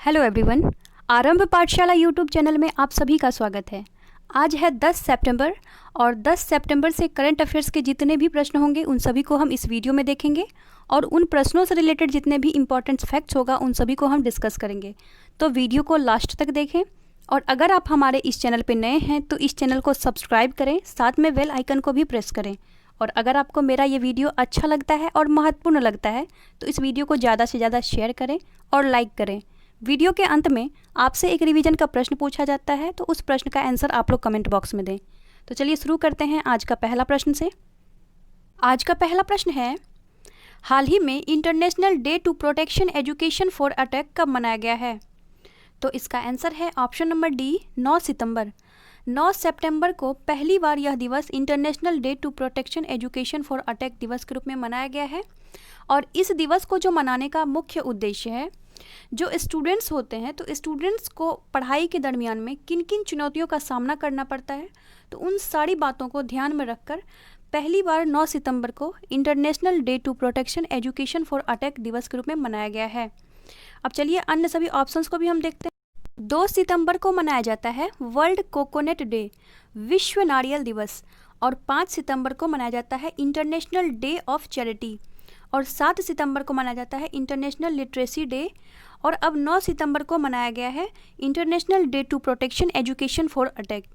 Hello everyone. आरंभ पाठशाला YouTube channel में आप सभी का स्वागत है। आज है 10 सितंबर और 10 सितंबर से करंट अफेयर्स के जितने भी प्रश्न होंगे उन सभी को हम इस वीडियो में देखेंगे और उन प्रश्नों से रिलेटेड जितने भी इंपॉर्टेंट फैक्ट्स होगा उन सभी को हम डिस्कस करेंगे। तो वीडियो को लास्ट तक देखें और अगर आप हमारे इस चैनल पर नए हैं तो इस चैनल को सब्सक्राइब करें, साथ में बेल आइकन को भी प्रेस करें। और अगर आपको मेरा ये वीडियो अच्छा लगता है और महत्वपूर्ण लगता है तो इस वीडियो को ज़्यादा से ज़्यादा शेयर करें और लाइक करें। वीडियो के अंत में आपसे एक रिवीजन का प्रश्न पूछा जाता है तो उस प्रश्न का आंसर आप लोग कमेंट बॉक्स में दें। तो चलिए शुरू करते हैं आज का पहला प्रश्न से। आज का पहला प्रश्न है, हाल ही में international day to protection education for attack कब मनाया गया है? तो इसका आंसर है ऑप्शन नंबर डी, 9 सितंबर। 9 सितंबर को पहली बार यह दिवस international day to protection education for attack दिवस के रूप में मनाया गया है। और इस दिवस को जो मनाने का मुख्य उद्देश्य है, जो स्टूडेंट्स होते हैं तो स्टूडेंट्स को पढ़ाई के दरमियान में किन किन चुनौतियों का सामना करना पड़ता है, तो उन सारी बातों को ध्यान में रखकर पहली बार 9 सितंबर को international day to protection education for attack दिवस के रूप में मनाया गया है। अब चलिए अन्य सभी ऑप्शंस को भी हम देखते हैं। 2 सितंबर को मनाया जाता है वर्ल्ड कोकोनट डे, विश्व नारियल दिवस। और 5 सितंबर को मनाया जाता है इंटरनेशनल डे ऑफ चैरिटी। और 7 सितंबर को मनाया जाता है इंटरनेशनल लिटरेसी डे। और अब 9 सितंबर को मनाया गया है international day to protection education for attack.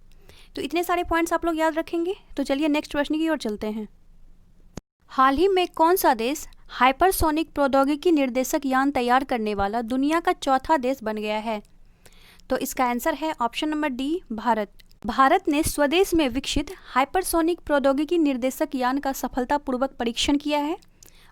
तो इतने सारे पॉइंट्स आप लोग याद रखेंगे। तो चलिए नेक्स्ट प्रश्न की ओर चलते हैं। हाल ही में कौन सा देश हाइपरसोनिक प्रौद्योगिकी निर्देशक यान तैयार करने वाला दुनिया का चौथा देश बन गया है? तो इसका आंसर है option number D, Bharat. Bharat ने स्वदेश में विकसित हाइपरसोनिक प्रौद्योगिकी निर्देशक यान का सफलतापूर्वक परीक्षण किया है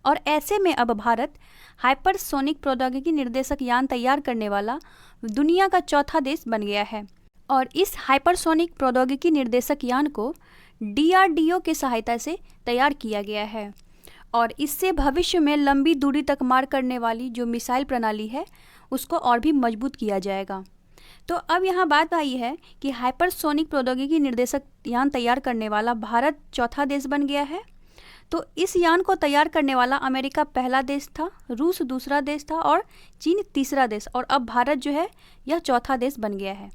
और ऐसे में अब भारत हाइपरसोनिक प्रौद्योगिकी निर्देशक यान तैयार करने वाला दुनिया का चौथा देश बन गया है। और इस हाइपरसोनिक प्रौद्योगिकी निर्देशक यान को DRDO की सहायता से तैयार किया गया है और इससे भविष्य में लंबी दूरी तक मार करने वाली जो मिसाइल प्रणाली है उसको और भी मजबूत किया जाएगा। तो अब यहाँ बात आई है कि हाइपरसोनिक प्रौद्योगिकी निर्देशक यान तैयार करने वाला भारत चौथा देश बन गया है। तो इस यान को तैयार करने वाला अमेरिका पहला देश था, रूस दूसरा देश था और चीन तीसरा देश, और अब भारत जो है यह चौथा देश बन गया है।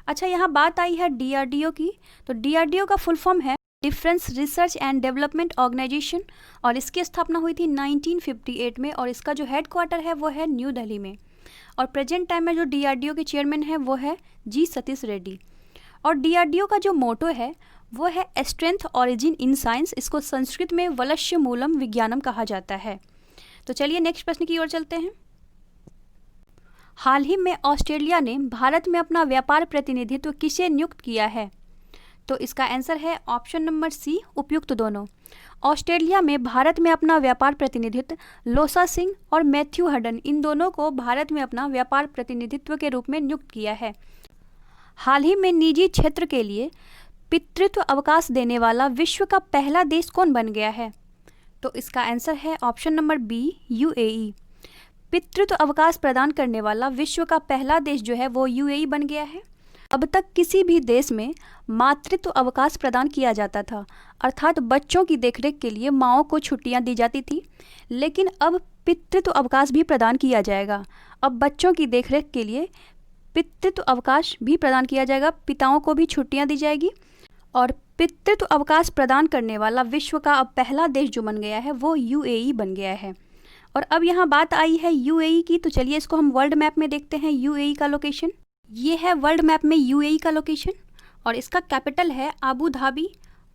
अच्छा, यहाँ बात आई है DRDO की। तो DRDO का फुल फॉर्म है defence research and development organisation और इसकी स्थापना हुई थी 1958 में और इसका जो हेड क्वार्टर है वो है न्यू दिल्ली में। और प्रेजेंट टाइम में जो DRDO के चेयरमैन है वो है G सतीश रेड्डी। और DRDO का जो मोटो है वो है स्ट्रेंथ ऑरिजिन इन साइंस। इसको संस्कृत में वलश्य मूलम विज्ञानम कहा जाता है। तो चलिए नेक्स्ट प्रश्न की ओर चलते हैं। हाल ही में ऑस्ट्रेलिया ने भारत में अपना व्यापार प्रतिनिधित्व किसे नियुक्त किया है? तो इसका आंसर है ऑप्शन नंबर सी, उपयुक्त दोनों। ऑस्ट्रेलिया में भारत में अपना व्यापार प्रतिनिधित्व लोसा सिंह और मैथ्यू हडन, इन दोनों को भारत में अपना व्यापार प्रतिनिधित्व के रूप में नियुक्त किया है। हाल ही में निजी क्षेत्र के लिए पितृत्व अवकाश देने वाला विश्व का पहला देश कौन बन गया है? तो इसका आंसर है ऑप्शन नंबर बी, UAE। पितृत्व अवकाश प्रदान करने वाला विश्व का पहला देश जो है वो UAE बन गया है। अब तक किसी भी देश में मातृत्व अवकाश प्रदान किया जाता था, अर्थात बच्चों की देखरेख के लिए माँओं को छुट्टियां दी जाती थी, लेकिन अब पितृत्व अवकाश भी प्रदान किया जाएगा। अब बच्चों की देखरेख के लिए पितृत्व अवकाश भी प्रदान किया जाएगा, पिताओं को भी छुट्टियां दी जाएगी। और पितृत्व अवकाश प्रदान करने वाला विश्व का अब पहला देश जो बन गया है वो UAE बन गया है। और अब यहाँ बात आई है UAE की। तो चलिए इसको हम वर्ल्ड मैप में देखते हैं। UAE का लोकेशन ये है, वर्ल्ड मैप में UAE का लोकेशन, और इसका कैपिटल है अबू धाबी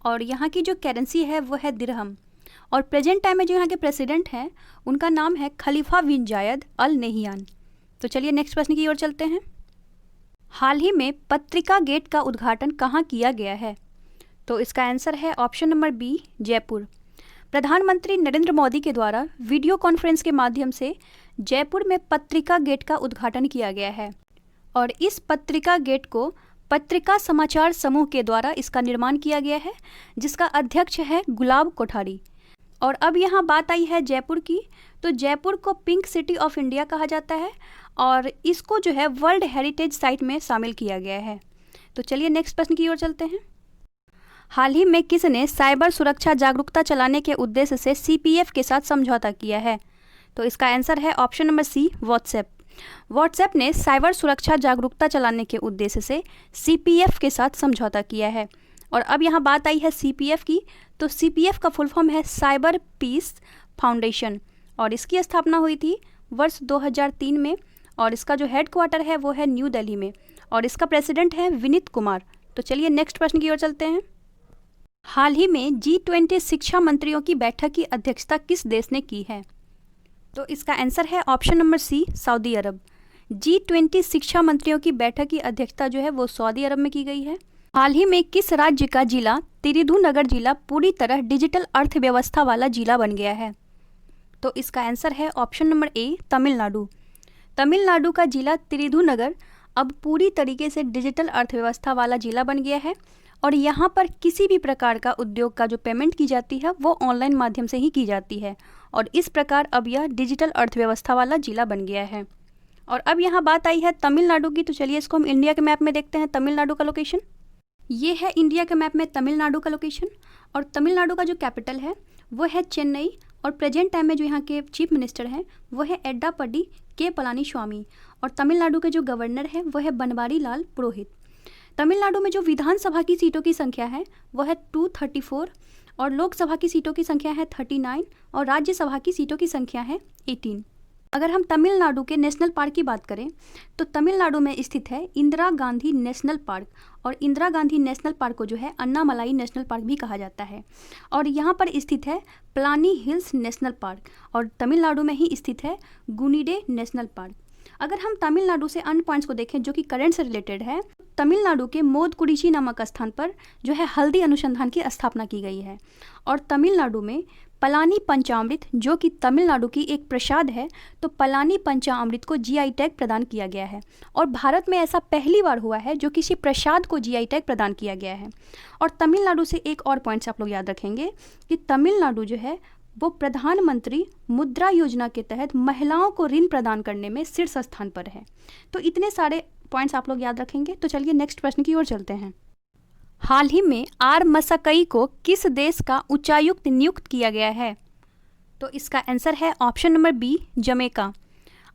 और यहाँ की जो करेंसी है वो है दिरहम। और प्रेजेंट टाइम में जो यहाँ के प्रेसिडेंट हैं उनका नाम है खलीफा बिन जायद अल नहियान। तो चलिए नेक्स्ट प्रश्न की ओर चलते हैं। हाल ही में पत्रिका गेट का उद्घाटन कहाँ किया गया है? तो इसका आंसर है ऑप्शन नंबर बी, जयपुर। प्रधानमंत्री नरेंद्र मोदी के द्वारा वीडियो कॉन्फ्रेंस के माध्यम से जयपुर में पत्रिका गेट का उद्घाटन किया गया है और इस पत्रिका गेट को पत्रिका समाचार समूह के द्वारा इसका निर्माण किया गया है, जिसका अध्यक्ष है गुलाब कोठारी। और अब यहाँ बात आई है जयपुर की। तो जयपुर को पिंक सिटी ऑफ इंडिया कहा जाता है और इसको जो है वर्ल्ड हेरिटेज साइट में शामिल किया गया है। तो चलिए नेक्स्ट प्रश्न की ओर चलते हैं। हाल ही में किसने साइबर सुरक्षा जागरूकता चलाने के उद्देश्य से CPF के साथ समझौता किया है? तो इसका आंसर है option number C, WhatsApp. WhatsApp ने साइबर सुरक्षा जागरूकता चलाने के उद्देश्य से CPF के साथ समझौता किया है। और अब यहाँ बात आई है CPF की, तो CPF का फुल फॉर्म है साइबर पीस फाउंडेशन और इसकी स्थापना हुई थी वर्ष 2003 में और इसका जो हेडक्वार्टर है वो है न्यू दिल्ली में और इसका प्रेसिडेंट है विनीत कुमार। तो चलिए नेक्स्ट प्रश्न की ओर चलते हैं। हाल ही में G20 शिक्षा मंत्रियों की बैठक की अध्यक्षता किस देश ने की है? तो इसका आंसर है ऑप्शन नंबर सी, सऊदी अरब। G20 शिक्षा मंत्रियों की बैठक की अध्यक्षता जो है वो सऊदी अरब में की गई है। हाल ही में किस राज्य का जिला तिरुधुनगर जिला पूरी तरह डिजिटल अर्थव्यवस्था वाला जिला बन गया है? तो इसका आंसर है ऑप्शन नंबर ए, तमिलनाडु। तमिलनाडु का जिला तिरुधुनगर अब पूरी तरीके से डिजिटल अर्थव्यवस्था वाला जिला बन गया है और यहाँ पर किसी भी प्रकार का उद्योग का जो पेमेंट की जाती है वो ऑनलाइन माध्यम से ही की जाती है और इस प्रकार अब यह डिजिटल अर्थव्यवस्था वाला जिला बन गया है। और अब यहाँ बात आई है तमिलनाडु की, तो चलिए इसको हम इंडिया के मैप में देखते हैं। तमिलनाडु का लोकेशन ये है, इंडिया के मैप में तमिलनाडु का लोकेशन और तमिलनाडु का जो कैपिटल है वो है चेन्नई और प्रेजेंट टाइम में जो यहाँ के चीफ मिनिस्टर हैं वो है एड्डापड्डी के पलानीस्वामी और तमिलनाडु के जो गवर्नर हैं वो है बनवारी लाल पुरोहित। तमिलनाडु में जो विधानसभा की सीटों की संख्या है वो है 234 और लोकसभा की सीटों की संख्या है 39 और राज्यसभा की सीटों की संख्या है 18। अगर हम तमिलनाडु के नेशनल पार्क की बात करें तो तमिलनाडु में स्थित है इंदिरा गांधी नेशनल पार्क और इंदिरा गांधी नेशनल पार्क को जो है अन्नामलाई नेशनल पार्क भी कहा जाता है और यहाँ पर स्थित है प्लानी हिल्स नेशनल पार्क और तमिलनाडु में ही स्थित है गुनिडे नेशनल पार्क। अगर हम तमिलनाडु से अन्य पॉइंट्स को देखें जो कि करंट से रिलेटेड है, तमिलनाडु के मोदकुरिची नामक स्थान पर जो है हल्दी अनुसंधान की स्थापना की गई है और तमिलनाडु में पलानी पंचामृत जो कि तमिलनाडु की एक प्रसाद है, तो पलानी पंचामृत को GI टैग प्रदान किया गया है और भारत में ऐसा पहली बार हुआ है जो किसी प्रसाद को GI टैग प्रदान किया गया है। और तमिलनाडु से एक और पॉइंट्स आप लोग याद रखेंगे कि तमिलनाडु जो है वो प्रधानमंत्री मुद्रा योजना के तहत महिलाओं को ऋण प्रदान करने में शीर्ष स्थान पर है। तो इतने सारे पॉइंट्स आप लोग याद रखेंगे। तो चलिए नेक्स्ट प्रश्न की ओर चलते हैं। हाल ही में आर मसाकई को किस देश का उच्चायुक्त नियुक्त किया गया है? तो इसका आंसर है ऑप्शन नंबर बी, जमैका।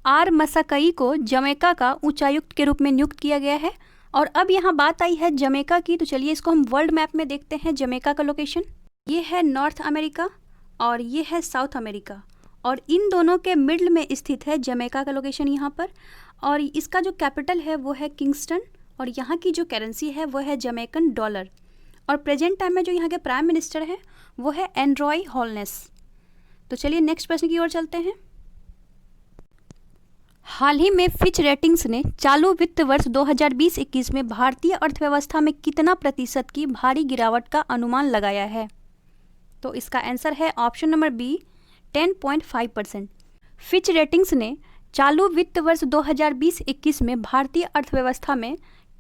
आर मसाकई को जमैका का उच्चायुक्त के रूप में नियुक्त किया गया है। और अब यहाँ बात आई है जमैका की, तो चलिए इसको हम वर्ल्ड मैप में देखते हैं। जमैका का लोकेशन ये है नॉर्थ अमेरिका और ये है साउथ अमेरिका और इन दोनों के मिडल में स्थित है जमैका का लोकेशन यहाँ पर। और इसका जो कैपिटल है वो है किंगस्टन और यहाँ की जो करेंसी है वो है जमैकन डॉलर और प्रेजेंट टाइम में जो यहाँ के प्राइम मिनिस्टर हैं वो है एंड्रॉय हॉलनेस। तो चलिए नेक्स्ट प्रश्न की ओर चलते हैं। हाल ही में फिच रेटिंग्स ने चालू वित्त वर्ष 2020-21 में भारतीय अर्थव्यवस्था में कितना प्रतिशत की भारी गिरावट का अनुमान लगाया है? तो इसका आंसर है option number B, 10.5%। Fitch ratings ने चालू वित्त वर्ष 2020-21 में भारतीय अर्थव्यवस्था में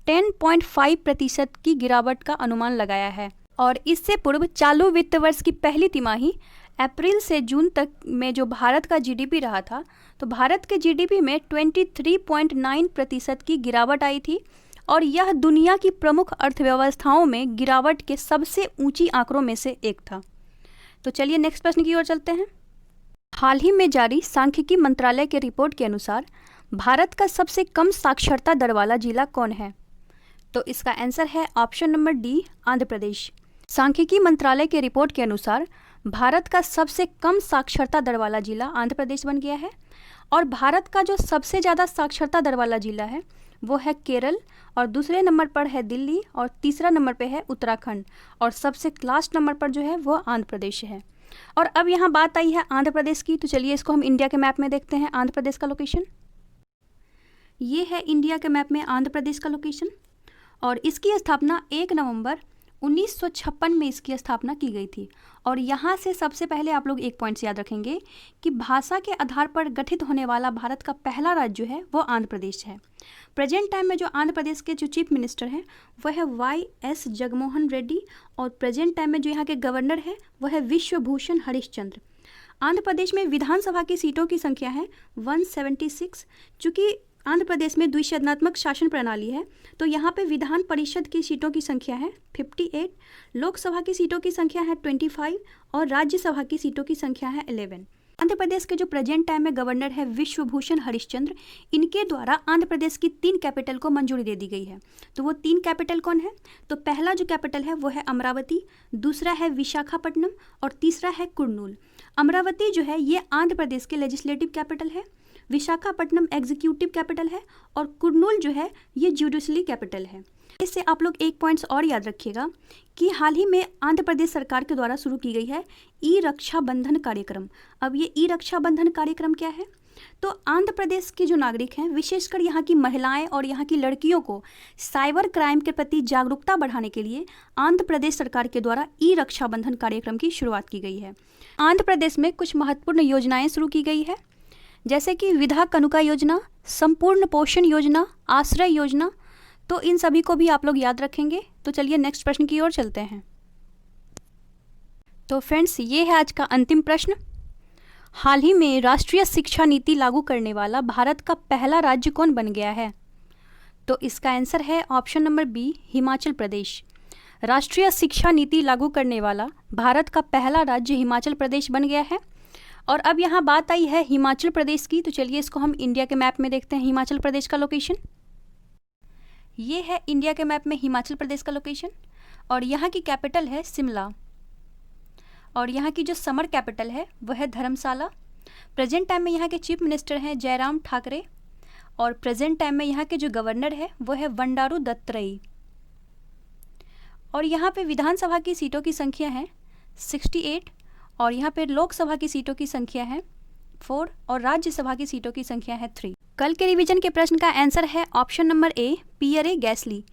10.5% की गिरावट का अनुमान लगाया है और इससे पूर्व चालू वित्त वर्ष की पहली तिमाही अप्रैल से जून तक में जो भारत का GDP रहा था, तो भारत के GDP में 23.9% की गिरावट आई थी और यह दुनिया की प्रमुख अर्थव्यवस्थाओं में गिरावट के सबसे ऊंची आंकड़ों में से एक था। तो चलिए नेक्स्ट प्रश्न की ओर चलते हैं। हाल ही में जारी सांख्यिकी मंत्रालय के रिपोर्ट के अनुसार भारत का सबसे कम साक्षरता दर वाला जिला कौन है? तो इसका आंसर है option number D, Andhra Pradesh. सांख्यिकी मंत्रालय के रिपोर्ट के अनुसार भारत का सबसे कम साक्षरता दर वाला जिला आंध्र प्रदेश बन गया है और भारत का जो सबसे ज़्यादा साक्षरता दर वाला जिला है वो है केरल और दूसरे नंबर पर है दिल्ली और तीसरा नंबर पे है उत्तराखंड और सबसे लास्ट नंबर पर जो है वो आंध्र प्रदेश है। और अब यहाँ बात आई है आंध्र प्रदेश की, तो चलिए इसको हम इंडिया के मैप में देखते हैं। आंध्र प्रदेश का लोकेशन ये है, इंडिया के मैप में आंध्र प्रदेश का लोकेशन और इसकी स्थापना 1 नवंबर 1956 में इसकी स्थापना की गई थी। और यहाँ से सबसे पहले आप लोग एक पॉइंट्स याद रखेंगे कि भाषा के आधार पर गठित होने वाला भारत का पहला राज्य जो है वो आंध्र प्रदेश है। प्रेजेंट टाइम में जो आंध्र प्रदेश के जो चीफ मिनिस्टर हैं वो है YS जगनमोहन रेड्डी और प्रेजेंट टाइम में जो यहाँ के गवर्नर है वो है विश्वभूषण हरिश्चंद्र। आंध्र प्रदेश में विधानसभा की सीटों की संख्या है 176। चूँकि आंध्र प्रदेश में द्विसदनात्मक शासन प्रणाली है तो यहाँ पे विधान परिषद की सीटों की संख्या है 58, लोकसभा की सीटों की संख्या है 25 और राज्यसभा की सीटों की संख्या है 11। आंध्र प्रदेश के जो प्रेजेंट टाइम में गवर्नर है विश्वभूषण हरिश्चंद्र, इनके द्वारा आंध्र प्रदेश की 3 कैपिटल को मंजूरी दे दी गई है। तो वो 3 कैपिटल कौन है? तो पहला जो कैपिटल है वो है अमरावती, दूसरा है विशाखापट्टनम और तीसरा है कुर्नूल। अमरावती जो है ये आंध्र प्रदेश के लेजिस्लेटिव कैपिटल है, विशाखापट्टनम एग्जीक्यूटिव कैपिटल है और कुर्नूल जो है ये जुडिशली कैपिटल है। इससे आप लोग एक पॉइंट्स और याद रखिएगा कि हाल ही में आंध्र प्रदेश सरकार के द्वारा शुरू की गई है ई रक्षा बंधन कार्यक्रम। अब ये ई रक्षा बंधन कार्यक्रम क्या है? तो आंध्र प्रदेश के जो नागरिक हैं, विशेषकर यहाँ की महिलाएं और यहाँ की लड़कियों को साइबर क्राइम के प्रति जागरूकता बढ़ाने के लिए आंध्र प्रदेश सरकार के द्वारा ई रक्षा बंधन कार्यक्रम की शुरुआत की गई है। आंध्र प्रदेश में कुछ महत्वपूर्ण योजनाएं शुरू की गई है, जैसे कि विधा कनुका योजना, संपूर्ण पोषण योजना, आश्रय योजना। तो इन सभी को भी आप लोग याद रखेंगे। तो चलिए नेक्स्ट प्रश्न की ओर चलते हैं। तो फ्रेंड्स, ये है आज का अंतिम प्रश्न। हाल ही में राष्ट्रीय शिक्षा नीति लागू करने वाला भारत का पहला राज्य कौन बन गया है? तो इसका आंसर है option number B, Himachal Pradesh. राष्ट्रीय शिक्षा नीति लागू करने वाला भारत का पहला राज्य हिमाचल प्रदेश बन गया है। और अब यहाँ बात आई है हिमाचल प्रदेश की, तो चलिए इसको हम इंडिया के मैप में देखते हैं। हिमाचल प्रदेश का लोकेशन ये है, इंडिया के मैप में हिमाचल प्रदेश का लोकेशन। और यहाँ की कैपिटल है शिमला और यहाँ की जो समर कैपिटल है वह है धर्मशाला। प्रेजेंट टाइम में यहाँ के चीफ मिनिस्टर हैं जयराम ठाकरे और प्रेजेंट टाइम में यहाँ के जो गवर्नर है वो है बंडारू दत्तात्रेय। और यहाँ पे विधानसभा की सीटों की संख्या है 68 और यहाँ पे लोकसभा की सीटों की संख्या है 4 और राज्यसभा की सीटों की संख्या है 3। कल के रिवीजन के प्रश्न का आंसर है option number A, Pierre Gasly.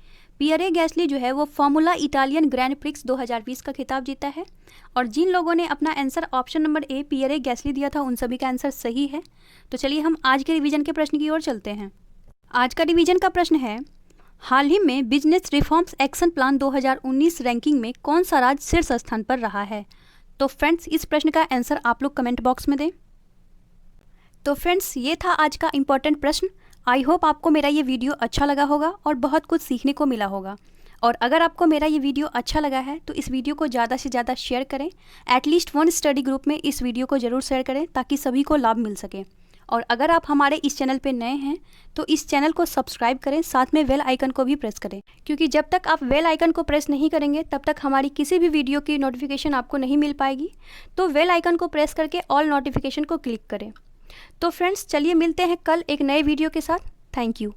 Pierre Gasly जो है वो फॉर्मूला इटालियन ग्रैंड प्रिक्स 2020 का खिताब जीता है। और जिन लोगों ने अपना answer option number A, Pierre Gasly दिया था, उन सभी का आंसर सही है। तो चलिए हम आज के रिवीजन के प्रश्न की ओर चलते हैं। आज का रिवीजन का प्रश्न है, हाल ही में business reforms action plan 2019 ranking में कौन सा राज्य शीर्ष स्थान पर रहा है? तो फ्रेंड्स, इस प्रश्न का आंसर आप लोग कमेंट बॉक्स में दें। तो फ्रेंड्स, ये था आज का इम्पोर्टेंट प्रश्न। आई होप आपको मेरा ये वीडियो अच्छा लगा होगा और बहुत कुछ सीखने को मिला होगा। और अगर आपको मेरा ये वीडियो अच्छा लगा है तो इस वीडियो को ज़्यादा से ज़्यादा शेयर करें। एटलीस्ट 1 स्टडी ग्रुप में इस वीडियो को ज़रूर शेयर करें ताकि सभी को लाभ मिल सके। और अगर आप हमारे इस चैनल पे नए हैं तो इस चैनल को सब्सक्राइब करें, साथ में बेल आइकन को भी प्रेस करें, क्योंकि जब तक आप बेल आइकन को प्रेस नहीं करेंगे तब तक हमारी किसी भी वीडियो की नोटिफिकेशन आपको नहीं मिल पाएगी। तो बेल आइकन को प्रेस करके ऑल नोटिफिकेशन को क्लिक करें। तो फ्रेंड्स, चलिए मिलते हैं कल एक नए वीडियो के साथ। Thank you.